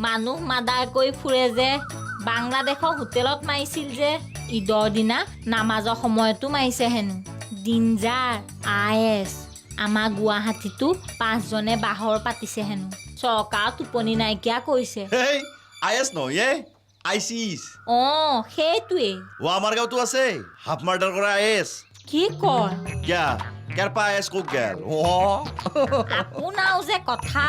মানুহ মাদাৰ কৰি ফুৰে যে বাংলাদেশৰ হোটেলত মাৰিছিল যে ঈদৰ দিনা নামাজৰ সময়তো মাৰিছে হেনো ডিঞ্জাৰ IS আমাৰ গুৱাহাটীতো 5 জনে বাহৰ পাতিছে হেনো চৰকাৰ টোপনি নাইকিয়া কৰিছে হেই IS নহয় ISIS সেইটোৱে আমাৰ গাঁৱতো আছে হাফ মাৰ্ডাৰ কৰা IS কি কয় কিয়া কেৰপা IS কোক গেল আপোনাও যে কথা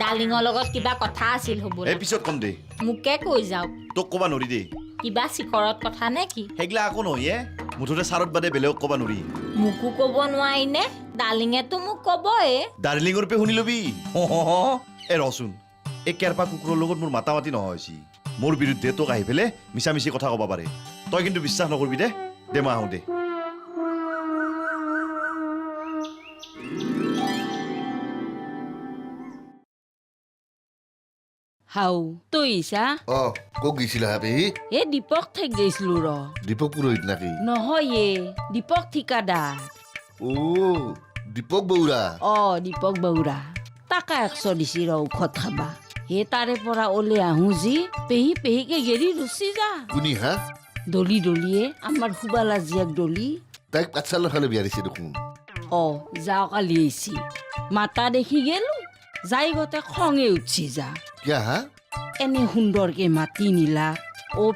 ডালিঙৰ লগত কিবা কথা আছিল হ'বলা এই পিছত কম দে মোকে কৈ যাওক তোক ক'বা নৰি দে কিবা চিকৰত কথা নে কি সেইগিলা আকৌ নহয় মুঠতে চাৰত বাদে বেলেগক ক'বা নৰি মোকো ক'ব নোৱাৰি নে ডালিঙেতো মোক ক'বই দাৰ্লিঙৰ পে শুনি ল'বি ৰচোন এই কেৰপা কুকুৰৰ লগত মোৰ মাতামাতি নহয়ছি মোৰ বিৰুদ্ধে তোক আহি পেলাই মিছামিছি কথা ক'ব পাৰে তই কিন্তু বিশ্বাস নকৰিবি দে মই আহোঁ দে হাও তই ইছা কক গৈছিলা পেহী এ দীপক ঠেক গৈছিলো দীপক পুৰোহিত নাকি নহয় দীপক ঠিকাদাৰ দীপক বৌৰা দীপক বৌৰা টাকা 100 দিছি ঔষধ খাবা হে তাৰে পৰা ওলে আহো যি পেহীকে গেৰি ৰুচি যা কোনি হা দলিয়ে আমাৰ সুবালা জীয়াক দলি তাইক পাঠশালাৰ ফালে বিয়া দিছে দেখোন যাওঁ কালি আহিছি মাতা দেখি গেলো যাই গতে খঙে উঠছি যা কিয়া হা এনে সুন্দৰকে মাতি নিলা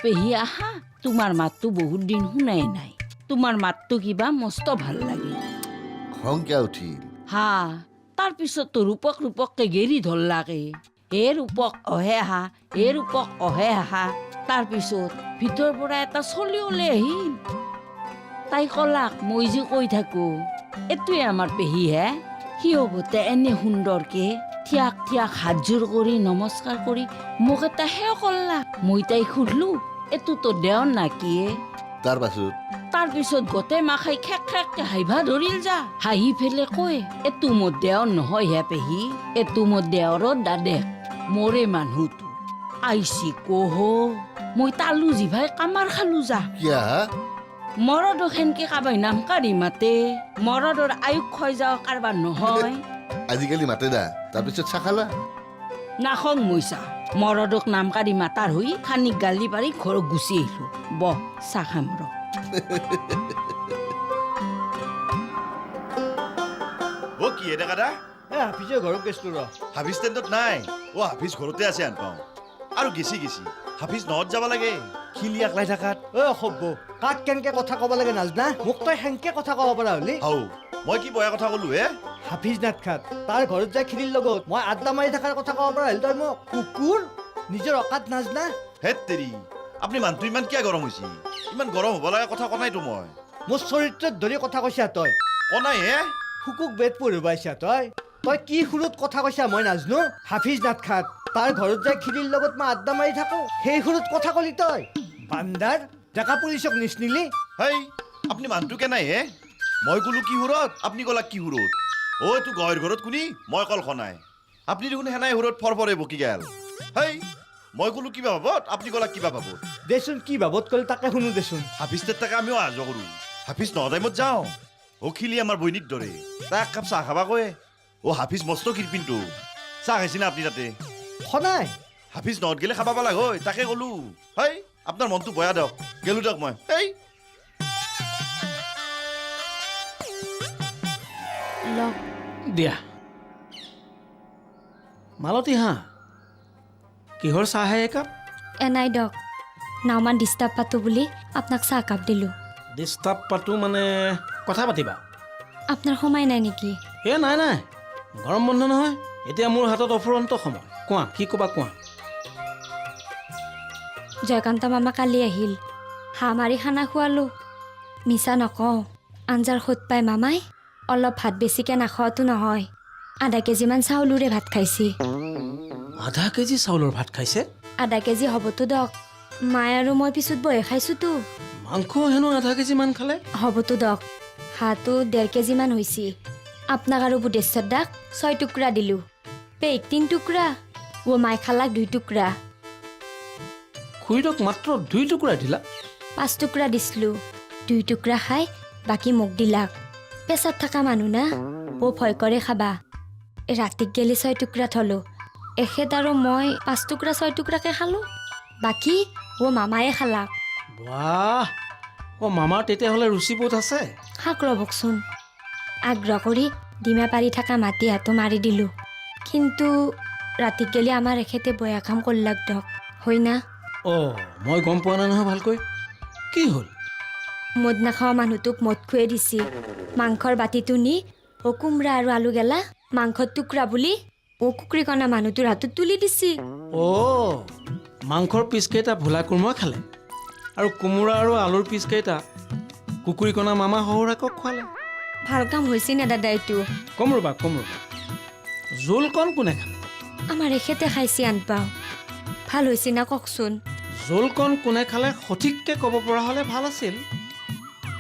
পেহী আহা তোমাৰ মাতটো বহুত দিন শুনাই নাই তোমাৰ মাতটো কিবা মস্ত ভাল লাগে খং কিয়া উঠিল তাৰ পিছত ৰূপককে গেৰি ধৰলাকে ৰূপক অহে আহা তাৰ পিছত ভিতৰ পৰা এটা চলি ওলাই আহিল তাই কলাক মই যে কৈ থাকো এইটোৱে আমাৰ পেহী হে সি হবতে এনে সুন্দৰকে থিয়াক হাতযোৰ কৰি নমস্কাৰ কৰি মোক এটা সেৱা কৰলাক মই তাই সুধলো এইটো তো দেওন নাকি তাৰ পিছত গোটেই মাখাই খেককে হাঁহিবা ধৰিল যা হাঁহি ফেলে কয় এইটো মোৰ দেওৰ নহয় হে পেহী এইটো মোৰ দেওৰৰ দাদেক মোৰে মানুহটো আইছি কহ মই তালু জিভাই কামাৰ খালো যা কিয়া মৰদক সেনকে কাবাই নাম কাঢ়ি মাতে মৰদৰ আয়ুস হৈ যাওঁ কাৰবাৰ নহয় আজিকালি মাতে দা তাৰপিছত চাহ খালা নাখং মইছা মৰদক নাম কাঢ়ি মাতাৰ হৈ খানিক গালি পাৰি ঘৰত গুচি আহিলো বহ চাহ খাম কি এটা কাদা হাফিজৰ ঘৰত গৈছিলো হাফিজ টেণ্টত নাই হাফিজ ঘৰতে আছে আন পাওঁ আৰু গেছি হাফিজ নত যাব লাগে খিলি আকলাই থাকাত কাক কেনেকে কথা ক'ব লাগে নাজনা মোক তই সেনকে কথা ক'ব পৰা হলি মই কি বয়া কথা ক'লো হাফিজ নাথখাত তাৰ ঘৰত যাই খিলিৰ লগত মই আড্ডা মাৰি থকাৰ কথা ক'ব পৰা হলি তই মোক কুকুৰ নিজৰ অকাত নাজনা হেত তেৰি আপুনি মানুহটো ইমান কিয় গৰম হৈছে ইমান গৰম হ'ব লগা কথা কনাইতো মই মোৰ চৰিত্ৰত ধৰি কথা কৈছা তই কনাই শুকুক বেদ পঢ়িবাইছা তই কি সুৰত কথা কৈছা মই নাজনো হাফিজ নাথখাত তাৰ ঘৰত যাই খিলিৰ লগত মই আড্ডা মাৰি থাকো সেই সুৰত কথা কলি তই বান্দাৰ ডেকা পুলিচক নিচনিলি আপুনি মানুহটো কেনাই মই ক'লো কি সুৰত আপুনি ক'লা কি সুৰত এইটো গহৰ ঘৰত কোনি মই কল খনাই আপুনি দেখোন সেনাই সুৰত ফৰফৰে বকি গেল মই ক'লো কিবা ভাবত আপুনি ক'লা কিবা ভাবত দেচোন কি ভাবত ক'লে তাকে শুনো দেচোন হাফিজ তাকে আমিও অহা যোৱা কৰোঁ হাফিজ ন টাইমত যাওঁ খিলি আমাৰ বৈনীৰ দৰে তাক এক কাপ চাহ খাবা কয় হাফিজ মস্ত কৃপিনটো চাহ খাইছি না আপুনি তাতে খনাই হাফিজ নত গেলে খাবা পালাক তাকে ক'লো আপোনাৰ মনটো বয়া দিয়ক গেলো দিয়ক মই দিয়া মালতী কিহৰ চাহ হে একাপ নাই দক নাওমান ডিষ্টাৰ্ব পাতো বুলি আপোনাক চাহ কাপ দিলোঁ ডিষ্টাৰ্ব পাতো মানে কথা পাতিবা আপোনাৰ সময় নাই নেকি নাই গৰম বন্ধ নহয় এতিয়া মোৰ হাতত অফুৰন্ত সময় কোৱা কি ক'বা কোৱা জয়কান্ত মামা কালি আহিল হাঁহ মাৰি খানা খোৱালোঁ মিছা নকওঁ আঞ্জাৰ সোঁত পাই মামাই অলপ ভাত বেছিকৈ নাখোৱাটো নহয় আধা কেজিমান চাউলৰে ভাত খাইছি আধা কেজি চাউলৰ ভাত খাইছে আধা কেজি হ'বতো দক মায়ে আৰু মই পিছত বহি খাইছোতো মাংস হেনো আধা কেজি মান খালে হ'বতো দক হাঁহটো 1.5 কেজিমান হৈছি আপোনাক আৰু বুধেশ্বৰ দাক 6 টুকুৰা দিলোঁ পেইক 3 টুকুৰা মাই খালাক 2 টুকুৰা খুৰীদক মাত্ৰ 2 টুকুৰা দিলা 5 টুকুৰা দিছিলোঁ 2 টুকুৰা খাই বাকী মোক দিলাক পেচাত থকা মানুহ না ভয় কৰে খাবা ৰাতিক গেলি 6 টুকুৰা থলোঁ এখেত আৰু মই 5 টুকুৰা 6 টুকুৰাকে খালোঁ বাকী মামায়ে খালাক বাহ মামাৰ তেতিয়াহ'লে ৰুচিবোধ আছে। শাক ৰ'বকচোন আগ্ৰহ কৰি ডিমা পাৰি থকা মাটি হাতো মাৰি দিলোঁ কিন্তু ৰাতিক গেলি আমাৰ এখেতে বয়া কাম কৰলাক দক হয় না। মই গম পোৱা নাই নহয় ভালকৈ, কি হ'ল? মদ নাখাৱা মানুহটোক মদ খুৱাই দিছি মাংসৰ বাতিটো নি কোমৰা আৰু আলু গেলা মাংসৰ টুকুৰা বুলি কুকুৰী কণা মানুহটোৰ হাতত তুলি দিছি। মাংসৰ পিচকেইটা ভোলা কোৰমা খালে আৰু কোমোৰা আৰু আলুৰ পিচকেইটা কুকুৰী কণা মামা শহুৰেকক খোৱালে। ভাল কাম হৈছে নে দাদা এইটো? কম ৰ'বা জোলকণ কোনে খালে? আমাৰ এখেতে খাইছি আনপাও ভাল হৈছে না কওকচোন। জোলকণ কোনে খালে সঠিককৈ ক'ব পৰা হ'লে ভাল আছিল,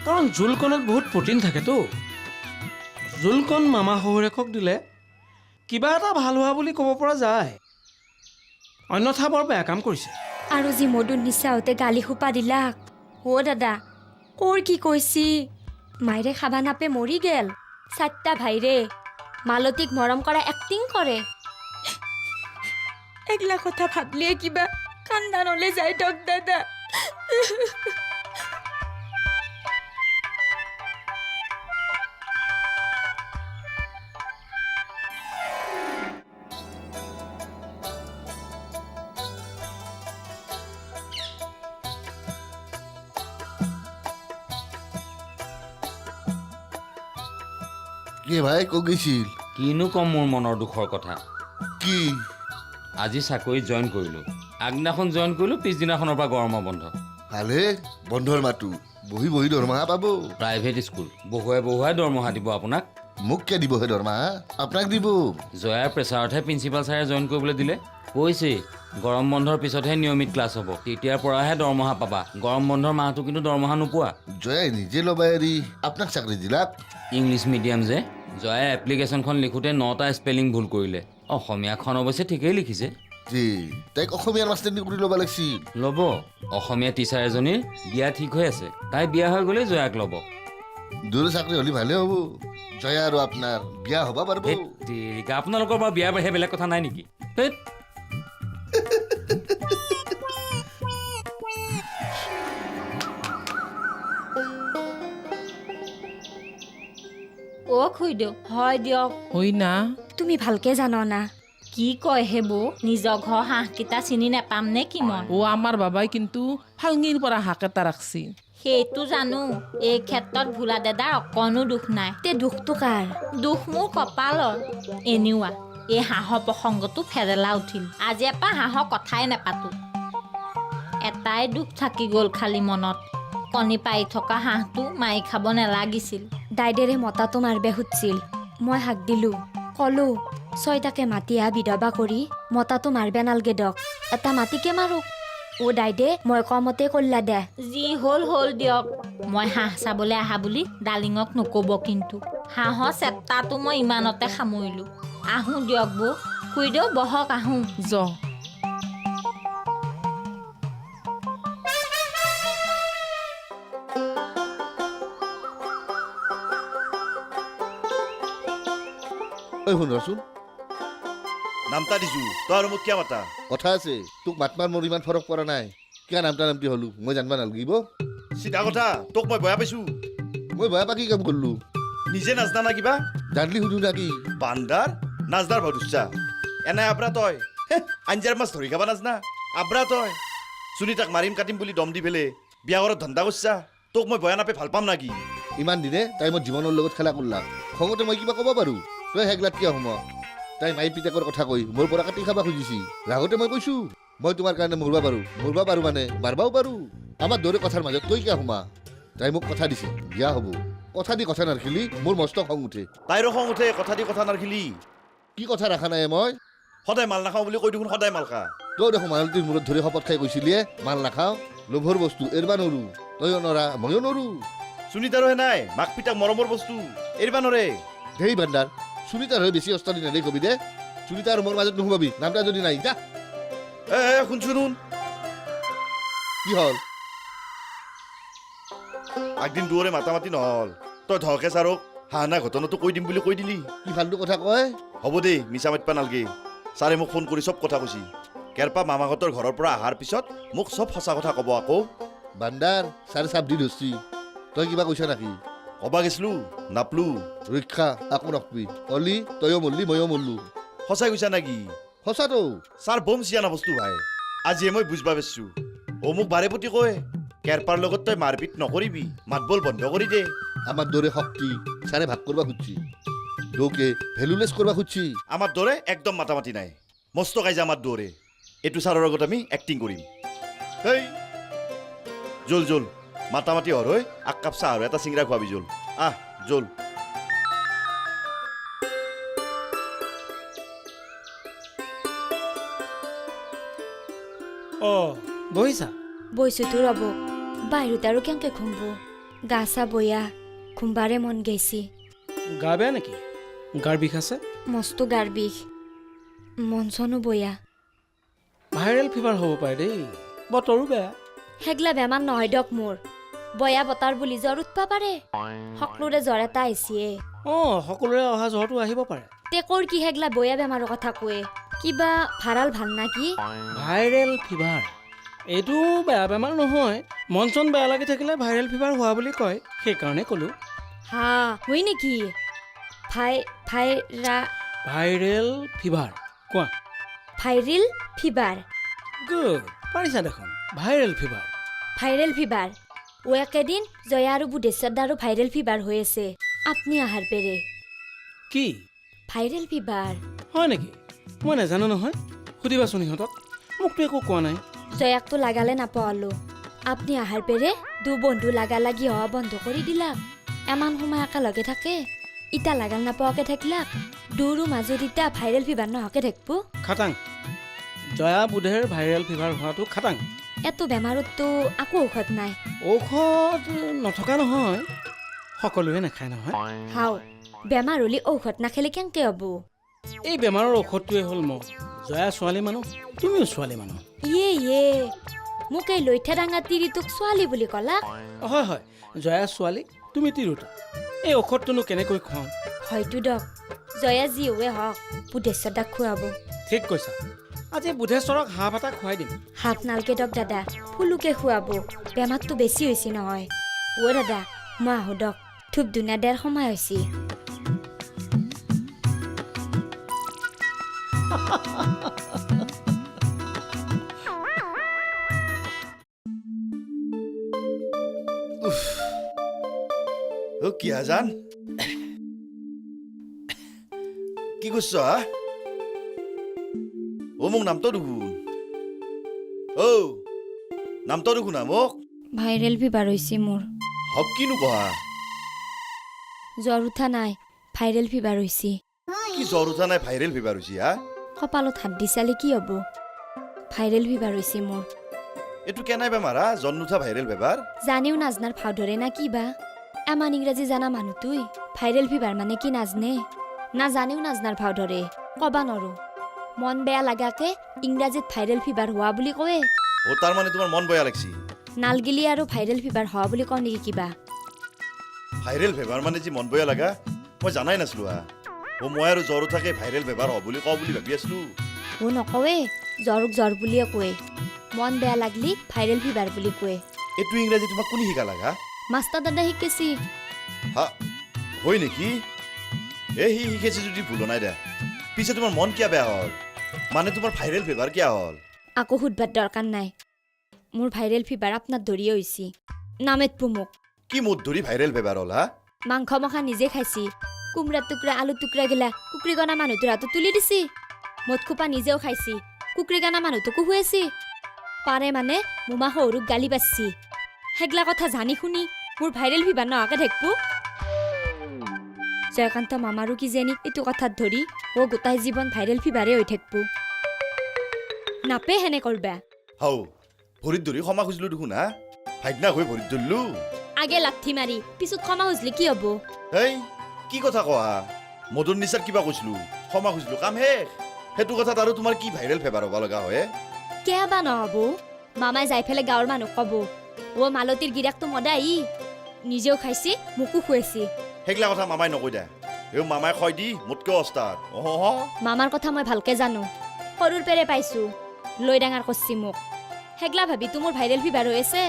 কাৰণ জোলকণত বহুত প্ৰটিন থাকেতো। জোলকণ মামা শহুৰেকক দিলে কিবা এটা ভাল হোৱা বুলি ক'ব পৰা যায়, অন্যথা বৰ বেয়া কাম কৰিছে। আৰু যি মধুৰ নিচাহঁতে গালি সোপা দিলাক দাদা ক'ৰ কি কৈছি মাইৰে খাবা নাপে মৰি গেল 4টা ভাইৰে মালতীক মৰম কৰা এক্টিং কৰে। এগলা কথা ভাবলিয়ে কিবা কান্দানলে যায় দক দাদা। কি ভাই ক গৈছিল? কিনো কম মোৰ মনৰ দুখৰ কথা। কি? আজি চাকৰিত জইন কৰিলোঁ, আগদিনাখন জইন কৰিলোঁ, পিছদিনাখনৰ পৰা গৰমৰ বন্ধ। ভালে বন্ধৰ মাতো বহি বহি দৰমহা পাব। প্ৰাইভেট স্কুল বহুৱাই দৰমহা দিব আপোনাক। মোক কিয় দিবহে দৰমহা? আপোনাক দিব। জয়াৰ প্ৰেছাৰতহে প্ৰিন্সিপাল ছাৰে জইন কৰিবলৈ দিলে। কৈছেই গৰম বন্ধৰ পিছতহে নিয়মিত ক্লাছ হ'ব, তেতিয়াৰ পৰাহে দৰমহা পাবা। গৰম বন্ধৰ মাহটো কিন্তু দৰমহা নোপোৱা। জয়াই নিজে ল'বা এৰি আপোনাক চাকৰি দিলাক। ইংলিছ মিডিয়াম যে, জয়াই এপ্লিকেশ্যনখন লিখোঁতে 9টা স্পেলিং ভুল কৰিলে। অসমীয়াখন অৱশ্যে ঠিকেই লিখিছে। তাইক অসমীয়াৰ মাষ্টাৰনি কৰি ল'ব লাগিছিল। ল'ব, অসমীয়া টিচাৰ এজনীৰ বিয়া ঠিক হৈ আছে, তাই বিয়া হৈ গ'লেই জয়াক ল'ব। দুয়ো চাকৰি হ'লে ভালে হ'ব, জয়া আৰু আপোনাৰ বিয়া হ'ব পাৰিব। আপোনালোকৰ বাৰু বিয়াৰ বাহিৰে বেলেগ কথা নাই নেকি? ধেৎ। খুইদেউ হয় দিয়ক। হয় না? তুমি ভালকে জানো না? কি কয় হে বৌ, নিজৰ ঘৰ হাঁহকেইটা চিনি নাপাম নে কি মই? আমাৰ বাবাই কিন্তু ফালঙিৰ পৰা হাঁহ এটা ৰাখছি। সেইটো জানো, এই ক্ষেত্ৰত ভোলা দাদাৰ অকণো দুখ নাই। তে দুখটো কাৰ? দুখ মোৰ কপালৰ। এনেকুৱা এই হাঁহৰ প্ৰসংগটো ফেৰেলা উঠিল, আজিৰ পৰা হাঁহৰ কথাই নাপাতো। এটাই দুখ থাকি গ'ল খালি মনত, কণী পাৰি থকা হাঁহটো মাৰি খাব নালাগিছিল। দাইদেৰে মতাটো মাৰবে খুজিছিল, মই হাক দিলোঁ, ক'লো 6টাকে মাতি বিধৱা কৰি মতাটো মাৰবে নালগে দক, এটা মাটিকে মাৰোক। দাইদে মই কমতে কল্লা দে। যি হ'ল দিয়ক, মই হাঁহ চাবলৈ আহা বুলি ডালিঙক নক'ব কিন্তু। হাঁহৰ চেপ্তাটো মই ইমানতে সামৰিলোঁ। আহোঁ দিয়ক বৌ, খুইদেউ বহক আহোঁ। শুনচোন নামটা দিছো, তই আৰু মোক কিয় মাতা? কথা আছে, তোক মাতমাৰ মোৰ ইমান ফৰক পৰা নাই, কিয় নামটা নামটি হলো মই জানিব নালাগিব? চিধা কথা, তোক মই বেয়া পাইছো। মই বেয়া পা কি কাম কৰিলো? নিজে নাজনা না কিবা? জানলি সুধো না কি? বান্দাৰ নাজদাৰ ভৰুচ্ছা এনে আব্ৰা তই আঞ্জাৰ মাছ ধৰি খাবা নাজনা? আব্ৰা তই সুনীতাক মাৰিম কাটিম বুলি দম দি পেলে বিয়া ঘৰত ধান্দা কৰিছা। তোক মই বেয়া নাপাই ভাল পাম নাকি? ইমান দিনে তাই মোৰ জীৱনৰ লগত খেলা কৰলা, খঙতে মই কিবা ক'ব পাৰো? তই হেগলাত কিয় সোম? তাই মাই পিতাকৰ কথা কৈ মোৰ পৰা কাটি খাবা খুজিছি। ৰাগতে মই কৈছো মই তোমাৰ কাৰণে মৰবা পাৰো মানে মাৰবাও পাৰো। আমাৰ দৰে কথাৰ মাজত তই কিয় সোমা? তাই মোক কথা দিছে বিয়া হ'ব, কথা দি কথা নাৰাখিলি মোৰ মস্ত খং উঠে। তাইৰো খং উঠে কথা দি কথা নাৰাখিলি। কি কথা ৰাখা নাই মই? সদায় মাল নাখাওঁ বুলি কৈ দেখোন সদায় মাল খা। তই দেখোন মালটিৰ মূৰত ধৰি শপত খাই কৈছিলিয়ে মাল নাখাওঁ, লোভৰ বস্তু এৰবা নৰো, তইও নৰা ময়ো নৰো। সুনীতাৰো হে নাই, মাক পিতাক মৰমৰ বস্তু এৰিবা নৰে। ধেই ভাণ্ডাৰ, সুনীতাৰ হৈ বেছি অস্তাদি নেদেই কবি দে। সুনীতা আৰু মোৰ মাজত নোসোমাবি, নামটা যদি নাই যা। শুনচোন কি হ'ল? আগদিন দুৱৰে মাতা মাতি নহল, তই ধকে ছাৰক হাঁহনা ঘটনাটো কৈ দিম বুলি কৈ দিলি। কি ফাল্টু কথা কয়? হ'ব দেই, মিছা মাতিবা নালগে। ছাৰে মোক ফোন কৰি চব কথা কৈছি কেৰপা মামাহঁতৰ ঘৰৰ পৰা অহাৰ পিছত মোক চব সঁচা কথা ক'ব আকৌ বান্দাৰ ছাৰে চাপ দি ধৰছি তই কিবা কৈছা নেকি ক'বা গেছলো নাপলো ৰক্ষা আকৌ নকবি অলি তয়ো মৰলি ময়ো মৰলো সঁচাই কৈছা নেকি সঁচাতো ছাৰ বম চিয়ানা বস্তু ভাই আজিয়ে মই বুজবা পাৰছো মোক বাৰে প্ৰতি কয় কেৰপাৰ লগত তই মাৰপিট নকৰিবি মাতবল বন্ধ কৰি দে আমাৰ দৰে শক্তি ছাৰে ভাগ কৰিব খুজছি দৌকে ভেলুলেছ কৰিব খুজছি আমাৰ দৰে একদম মাতামাতি নাই মস্ত কাইজা আমাৰ দৰে এইটো ছাৰৰ আগত আমি এক্টিং কৰিম হেই জল জল মাতামাতি হৰ হৈ আগ কাপ চাহ আৰু এটা চিংৰা খোৱাবি জল আহ জল অঁ বহিছা বৈছোতো ৰ'ব বাহিৰত আৰু কেনেকে ঘুমব গা চা বয়া ঘুমবাৰে মন গৈছি গা বেয়া নেকি গাৰ বিষ আছে মস্তো গাৰ বিষ মন চনো বয়া ভাইৰেল ফিভাৰ হ'ব পাৰে দেই বতৰো বেয়া সেগলা বেমাৰ নহয় দিয়ক মোৰ বয়া বতাৰ বুলি জ্বৰ উঠবা পাৰে সকলোৰে জ্বৰ এটা আহিছিয়ে অঁ সকলোৰে অহা জ্বৰটো আহিব পাৰে টেকৰ কি সেগলা বয়া বেমাৰৰ কথা কয়ে কিবা ভাৰাল ভাল না কি ভাইৰেল ফিভাৰ এইটো বেয়া বেমাৰ নহয় মন চন বেয়া লাগি থাকিলে ভাইৰেল ফিভাৰ হোৱা বুলি কয় সেইকাৰণে ক'লোঁ হা হয় নেকি ভাইৰেল ফিভাৰ কোৱা ভাইৰেল ফিভাৰ গুড পাৰিছা দেখোন ভাইৰেল ফিভাৰ ভাইৰেল ফিভাৰ ও একেদিন জয়া আৰু বুধেশ্বৰ দাৰো ভাইৰেল ফিভাৰ হৈ আছে আপনি আহাৰ পেৰে কি ভাইৰেল ফিভাৰ হয় নেকি মই নাজানো নহয় সুধিবাচোন সিহঁতক মোকতো একো কোৱা নাই জয়াকতো লাগালে নাপালো আপনি আহাৰ পেৰে দু বন্ধু লাগা লাগি হোৱা বন্ধ কৰি দিলাক এমান সময় একেলগে থাকে ইটা লাগাল নাপাৱাকে থাকিলাক দুৰো মাজত ইটা ভাইৰেল ফিভাৰ নহকে থাকিব খাটাং জয়া বুধেৰ ভাইৰেল ফিভাৰ হোৱাটো খাটাং এত বেমাৰততো আকৌ ঔষধ নাই ঔষধ নথকা নহয় সকলোৱে নাখায় নহয় হাও বেমাৰ হলি ঔষধ নাখালে কেনেকে হ'ব এই বেমাৰৰ ঔষধটোৱে হ'ল মহ জয়া ছোৱালী মানুহ তুমিও ছোৱালী মানুহ ইয়ে মোক এই লইঠা ডাঙা তিৰিটোক ছোৱালী বুলি ক'লাক হয় হয় জয়া ছোৱালী তুমি তিৰোতা এই ঔষধটোনো কেনেকৈ খুৱাওঁ হয়তো দক জয়া যি হোৱে হওক বুধেশ্বৰ দাক খুৱাব ঠিক কৈছা আজি বুধেশ্বৰক হাঁহ এটা খুৱাই দিম হাত নালকে দক দাদা ফুলুকে খুৱাব বেমাৰটো বেছি হৈছে নহয় অ' দাদা মই আহো দক ধূপ ধুনীয়া দেৰ সময় হৈছে কি হাজান কি কৰছ হা মোক নামটো দেখোন নামটো দেখোন মোক ভাইৰেল ফিভাৰ হৈছে মোৰ হক কিনো কহা জ্বৰ উঠা নাই ভাইৰেল ফিভাৰ হৈছে কি জ্বৰ উঠা নাই ভাইৰেল ফিভাৰ হৈছে হা কপালত হাত দি চালে কি হ'ব ভাইৰেল ফিভাৰ হৈছে মোৰ এইটো কেনাই বেমাৰ হা জ্বৰ নুঠা ভাইৰেল বেমাৰ জানেও নাজনাৰ ভাও ধৰে না কিবা এমান ইংৰাজী জানা মানুহটোই ভাইৰেল ফিভাৰ মানে কি নাজনে না জানেও নাজনাৰ ভাও ধৰে কবা নৰো মন বেয়া লাগাকে ইংৰাজীত ভাইৰেল ফিভাৰ হোৱা বুলি কয়ে তাৰ মানে তোমাৰ মন বেয়া লাগছি নালগিলি আৰু ভাইৰেল ফিভাৰ হোৱা বুলি কওঁ নেকি কিবা ভাইৰেল বেমাৰ মানে যি মন বেয়া লাগা মই জানাই নাছিলো হা মই আৰু জ্বৰ উঠাকে ভাইৰেল বেমাৰ হ'ব বুলি কওঁ বুলি ভাবি আছিলো নকৱে জ্বৰক জ্বৰ বুলিয়ে কয়ে মন বেয়া লাগলি ভাইৰেল ফিভাৰ বুলি কয়ে এইটো ইংৰাজী তোমাক কোনে শিকা লাগা মাষ্টাৰ দাদা শিকেছি হা হয় নেকি সি শিকেছি যদি ভুল নাই দে পিছে তোমাৰ মন কিয় বেয়া হ'ল মানে তোমাৰ ভাইৰেল ফিভাৰ কিয় হ'ল আকৌ সুধবাৰ দৰকাৰ নাই মোৰ ভাইৰেল ফিভাৰ আপনাৰ ধৰিয়ে হৈছি নামেত পুমুক কি মুঠ ধৰি ভাইৰেল ফিভাৰ হ'ল হা মাংস মখা নিজে খাইছি কুমৰা টুকৰা আলু টুকৰা গিলা কুকুৰী গনা মানুহটোৰ হাতত তুলি দিছি মদ খোপা নিজেও খাইছি কুকুৰী গানা মানুহটোকো খুৱাইছি পাৰে মানে মোমা সৰুক গালি পাচ্ছি সেগলা কথা জানি শুনি মোৰ ভাইৰেল ফিভাৰ নহাকে থাকবো জয়কান্ত মামাৰো কিজানি এইটো কথাত ধৰি গোটাই জীৱন ভাইৰেল ফিভাৰে হৈ থাকবো নাপে হেনে কৰবা হাও ভৰিত ধৰি ক্ষমা খুজিলো দেখোন হা ভাইকনা হৈ ভৰিত ধৰিলো আগে লাঠি মাৰি পিছত ক্ষমা খুজিলে কি হ'ব কি কথা কোৱা মদন নিচাৰ কিবা কৈছিলো ক্ষমা খুজিলো কাম শেষ সেইটো কথাত আৰু তোমাৰ কি ভাইৰেল ফিভাৰ হ'ব লগা হয় কিয় বা নহ'ব মামাই যাই পেলাই গাঁৱৰ মানুহ ক'ব মালতীৰ গিৰাকটো মদাই নিজেও খাইছি মোকো খুৱাইছি সেইগিলা কথা মামাই নকৈ দে মামাই কয় দি মোতকৈ অস্তাদ মামাৰ কথা মই ভালকে জানো সৰুৰ পেৰে পাইছোঁ লৈ ডাঙৰ কৰছি মোক হেগলা ভাবি তো মোৰ ভাইৰেল ফিভাৰ হৈ আছে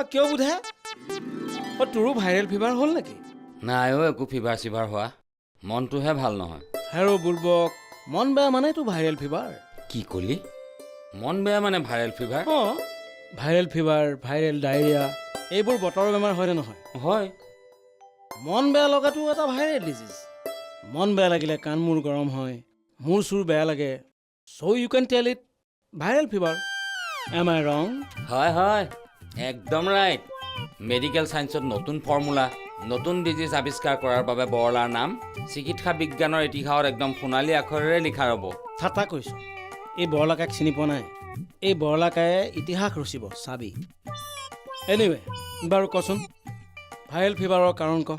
কিয় বোধে তোৰো ভাইৰেল ফিভাৰ হ'ল নেকি নাই অ' একো ফিভাৰ চিভাৰ হোৱা মনটোহে ভাল নহয় হেৰ' বুৰ্বক মন বেয়া মানেতো ভাইৰেল ফিভাৰ কি ক'লি মন বেয়া মানে ভাইৰেল ফিভাৰ অঁ ভাইৰেল ফিভাৰ ভাইৰেল ডায়েৰিয়া এইবোৰ বতৰৰ বেমাৰ হয়নে নহয় হয় মন বেয়া লগাটো এটা ভাইৰেল ডিজিজ মন বেয়া লাগিলে কাণ মূৰ গৰম হয় মূৰ চুৰ বেয়া লাগে চ' ইউ কেন টেল ইট ভাইৰেল ফিভাৰ এম আই ৰং হয় হয় একদম ৰাইট মেডিকেল ছায়েন্সত নতুন ফৰ্মুলা নতুন ডিজিজ আৱিষ্কাৰ কৰাৰ বাবে বৰলাৰ নাম চিকিৎসা বিজ্ঞানৰ ইতিহাসত একদম সোণালী আখৰেৰে লিখা ৰ'ব ঠাট্টা কৈছোঁ এই বৰলাকাক চিনি পোৱা নাই এই বৰলাকায়ে ইতিহাস ৰচিব চাবি এনিৱে বাৰু কচোন ভাইৰেল ফিভাৰৰ কাৰণ ক